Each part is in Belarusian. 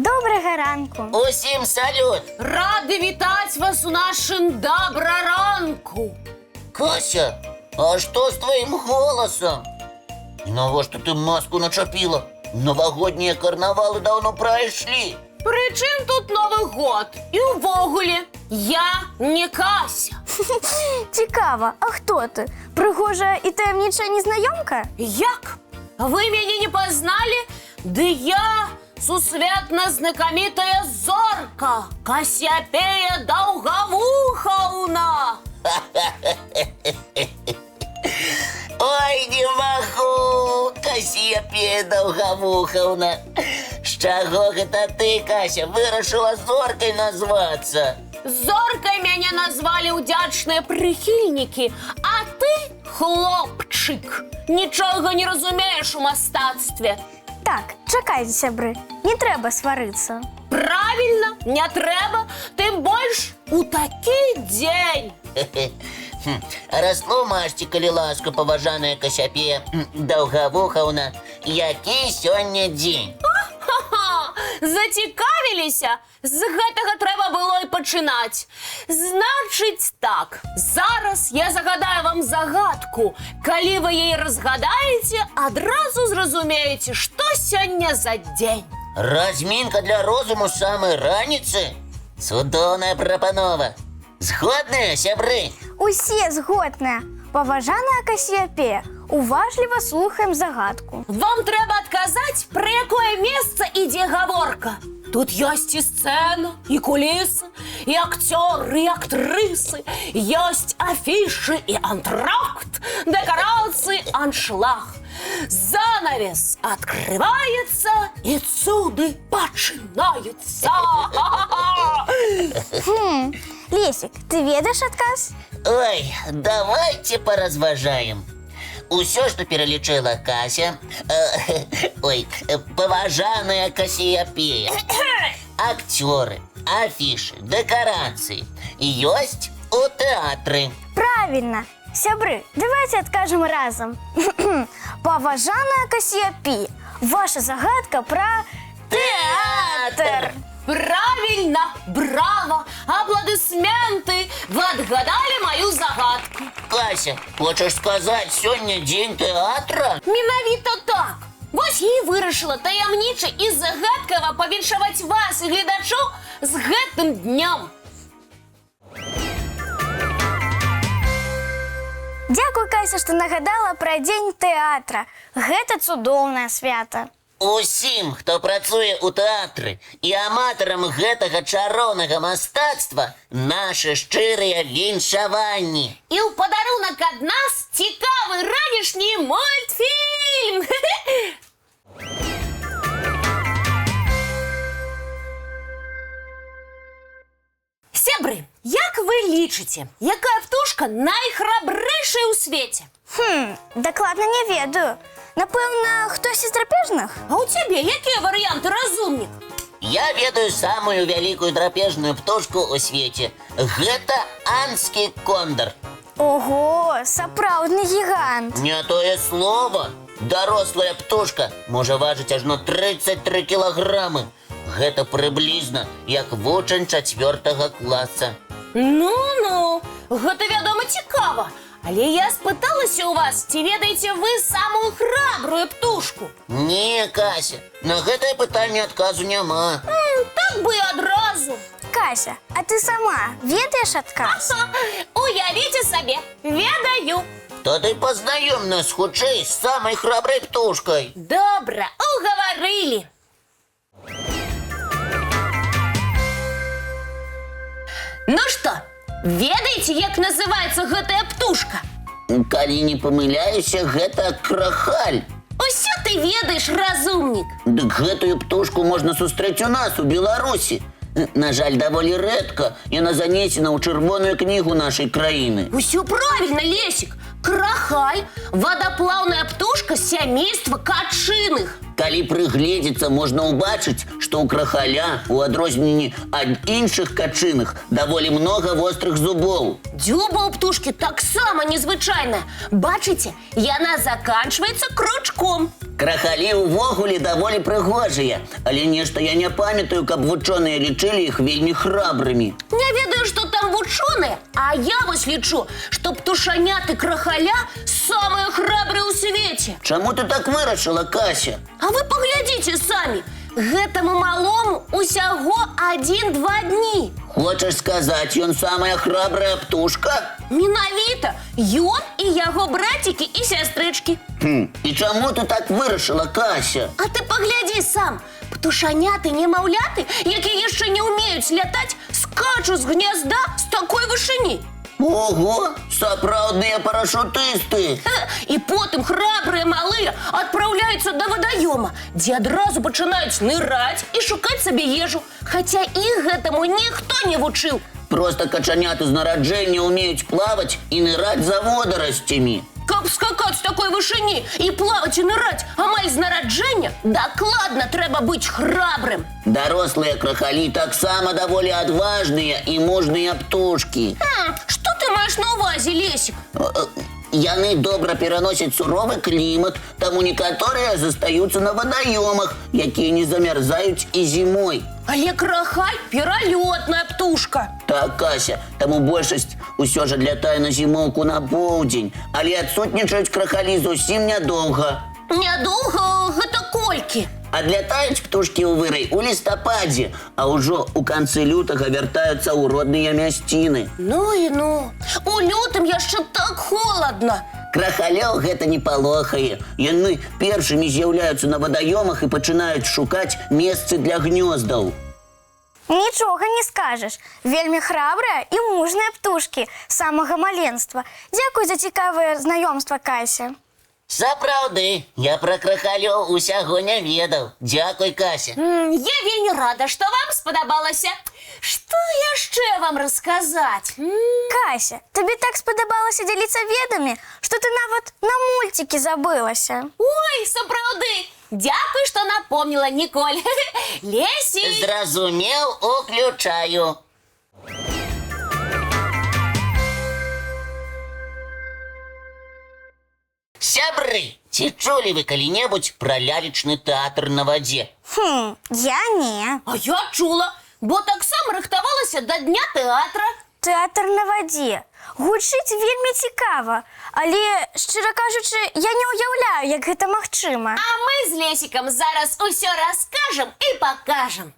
Доброго ранку. Усім салют! Ради вітати вас у нашем доброранку. Кася, а что с твоим голосом? И навошта ты маску начепила? Новогодние карнавалы давно прошли. При чим тут Новий год? І увогуле, я не Кася. Цікаво, а хто ти? Пригожа і таємнича незнайомка? Як? Ви мене не познали? Да я сусветно знакомитая зорка, Кассиопея Долговуховна. Ой, не могу, Кассиопея Долговуховна. З чого это ти, Кася, вирішила зоркою назватися? Зоркой меня назвали удячные прихильники, а ты, хлопчик, нічого не розумієш у мистецтві. Так, чекайте, сябри, не треба сваритися. Правильно, не треба, тим більш у такий день. Росло Машці, коли ласка, поважаная Кассиопея Долговуховна, який сьогодні день? Ха-ха, зацікавилися? З гэтага треба було і починати. Значить так, зараз я загадаю вам загадку. Коли ви її розгадаєте, одразу зрозумієте, що сьогодні за день. Разминка для розуму з самої раниці? Судовна пропанова. Згодні, сябри? Усі згодні. Поважана Кассіопея, уважливо слухаємо загадку. Вам треба отказать, про якое місце іде говорка. Тут есть і сцена, і кулиси, і актери, і актриси, есть афіши, і антракт, декорации, аншлаг. Занавес открывается, и цуды починаются. Лесик, ти ведаєш отказ? Ой, давайте поразважаем. Усё, что перелічила Кася, поважаная Кассиопея, актеры, афиши, декорации, есть у театры. Правильно. Сябри, давайте откажем разом. Поважана Кассіопея, ваша загадка про театр. Правильно, браво, аплодисменты, вы отгадали мою загадку. Кася, хочешь сказать, сегодня день театра? Менавіта так. Ось я і вирішила таємниче і загадково повіншувати вас і глядачів з гэтым днем. Дякую, Кася, што нагадала пра дзень тэатра. Гэта цудоўнае свята. Усім, хто працуе ў тэатры і аматарам гэтага чароўнага мастацтва, нашы шчырыя віншаванні. І ў падарунак ад нас цікавы ранішні мультфільм. Сябры, як ви лічыце, якая птушка найхрабрейшая ў свеце? Дакладна не ведаю. Напэўна, хтось з драпежных? А ў цябе якія варыянты, разумнік? Я ведаю самую вялікую драпежную птушку ў свеце. Гэта анскі кондор. Ого, сапраўдны гігант. Не тое слово. Дарослая птушка можа важыць ажно 33 кілаграмы. Гэта прыблізна як вучань 4-го класа. Ну-ну, гэта, вядома, цікава. Але я спыталася ў вас, ці ведаеце вы самую храбрую птушку? Не, Кася, на гэтае пытанне адказу няма. Так бы і адразу. Кася, а ты сама ведаеш адказ? Уявіце сабе, ведаю. Тады пазнаём нас хутчэй з самай храбрай птушкай. Добра, угаварылі. Ну што, ведаеце, як называецца гэтая птушка? Калі не памыляюся, гэта крахаль. Усё ты ведаеш, разумнік. Дык гэтую птушку можна сустрэць у нас, у Беларусі. На жаль, даволі рэдка. Яна занесена ў чырвоную кнігу нашай краіны. Усё правильно, Лесик. Крахаль – водоплавная птушка сямейства качыных. Калі прыгледзецца, можна ўбачыць, што ў крахаля, у адрозненні ад іншых качыных, даволі многа вострых зубоў. Дзюба ў птушкі таксама незвычайная. Бачыце, яна заканчваецца кручком. Крахалі ўвогуле даволі прыгожыя, але нешта я не памятаю, каб вучоныя лічылі іх вельмі храбрымі. Не ведаю, што там вучоныя, а я вось лічу, што птушаняты крахаля самыя храбрыя ў свеце. Чаму ты так вырашыла, Кася? А вы паглядзіце самі, гэтаму малому усяго 1-2 дні. Хочаш сказаць, ён самая храбрая птушка? Менавіта, ён і яго брацікі і сястрычкі. І чаму ты так вырашыла, Кася? А ты паглядзі сам, птушаняты-немаўляты, якія яшчэ не ўмеюць лятаць, скачуць з гнязда з такой вышыні. Ого, сапраўдныя парашутысты! І потым храбрыя малыя адпраўляюцца да вадаёма, дзе адразу пачынаюць ныраць і шукаць сабе ежу, хаця іх гэтаму ніхто не вучыў. Проста качаняты з нараджэння ўмеюць плаваць і ныраць за водарасцямі. Каб скакаць з такой вышыні і плаваць і ныраць амаль з нараджэння, дакладна трэба быць храбрым. Дарослыя крахалі таксама даволі адважныя і мужныя птушкі. Што ты маеш на ўвазе, Лесік? Яны добра пераносяць суровы клімат, таму некаторыя застаюцца на вадаёмах, якія не замярзаюць і зімой. Але крахаль пералётная птушка. Так, Кася, таму большасць усё ж адлятае на зімоўку на поўдзень, але адсутнічаюць крахалі зусім нядоўга. Нядоўга гэта колькі? Адлятаюць птушкі ў вырай у лістападзе, а ўжо ў канцы лютага вяртаюцца ў родныя мясціны. Ну і ну. У лютым яшчэ так холадна. Крахалёў гэта не палохае. Яны першымі з'яўляюцца на вадаёмах і пачынаюць шукаць месцы для гнёздаў. Нічога не скажаш. Вельмі храбрая і мужная птушкі з самага маленства. Дзякуй за цікавае знаёмства, Кася. Сапраўды, я пра крахалёў усяго не ведаў. Дзякуй, Кася. Я вельмі рада, што вам спадабалася. Што яшчэ вам расказаць? Кася, табе так спадабалася дзяліцца ведамі, што ты нават на мульцікі забылася. Ой, сапраўды! Дзякуй, што напомніла, Ніколь. Лесік! Зразумеў, уключаю. Сябры, ці чулі вы калі-небудзь пра лялечны тэатр на вадзе? Я не. А я чула, бо таксама рыхтавалася да дня тэатра. Тэатр на вадзе. Гучыць вельмі цікава, але, шчыра кажучы, я не ўяўляю, як гэта магчыма. А мы з Лесікам зараз усё раскажам і пакажам.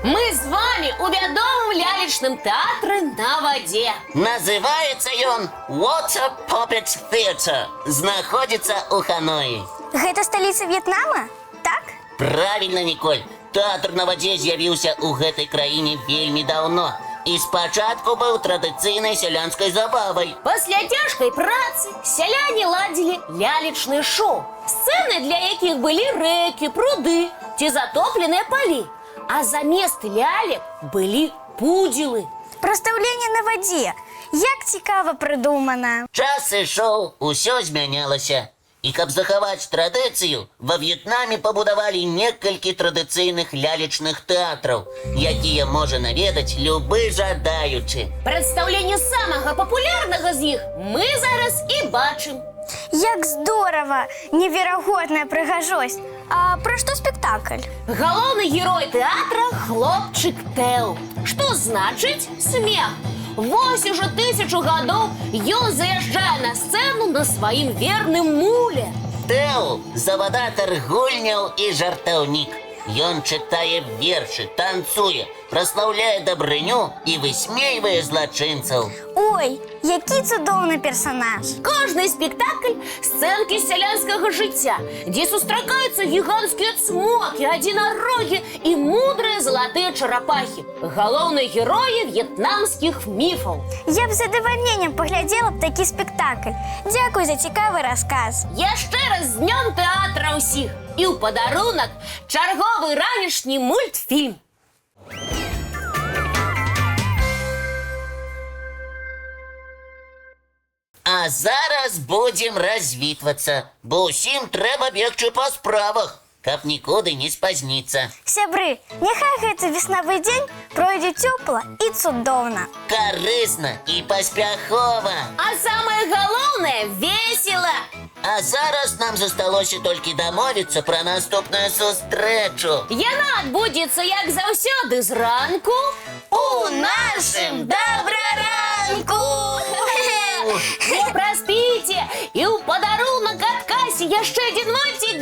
Мы з вами у вядомым лялечным тэатры на вадзе. Называецца ён Water Puppet Theatre. Знаходзіцца ў Ханоі. Гэта сталіца В'етнама? Так? Правільна, Ніколь. Тэатр на вадзе з'явіўся ў гэтай краіне вельмі даўно. І спачатку быў традыцыйнай сялянскай забавай. Пасля цяжкай працы сяляне ладзілі лялечныя шоу, сцэны для якіх былі рэкі, пруды ці затопленыя палі. А замест лялек былі пудзілы. Прадстаўленне на вадзе. Як цікава прыдумана. Час ішоў, усё змянялася. І каб захаваць традыцыю, ва В'етнаме пабудавалі некалькі традыцыйных лялечных тэатраў, якія можа наведаць любы жадаючы. Прадстаўленне самага папулярнага з іх мы зараз і бачым. Як здорава! Неверагодная прыгажосць. А пра што спектакль? Галоўны герой тэатра – хлопчык Тэо. Што значыць смех. Вось ужо 1000 гадоў ён заязджае на сцэну на сваім верным муле. Тэо – завадатар гульняў і жартаўнік. Ён чытае вершы, танцуе, праслаўляе дабрыню і высмейвае злачынцаў. Ой, які цудоўны персанаж. Кожны спектакль – сцэнкі з сялянскага жыцця, дзе сустракаюцца гіганцкія цмокі, адзінарогі і мудрыя залатыя чарапахі. Галоўныя героі в'етнамскіх міфаў. Я б з задавальненнем паглядзела б такі спектакль. Дзякуй за цікавы расказ. Яшчэ раз з днём тэатра ўсіх. І ў падарунак чарговы ранішні мультфільм. А зараз будзем развітвацца, бо ўсім трэба бегчы па справах. каб нікуды не спазніцца. Сябры, няхай гэты веснавы дзень пройдзе цёпла і цудоўна. Карысна і паспяхова. А самое галоўнае весела. А зараз нам засталося толькі дамовіцца пра наступную сустрэчу. Яна адбудзецца, як заўсёды, зранку У нашым добраранку! Не праспіце! І ў падарунак ад Касі яшчэ адзін мальцік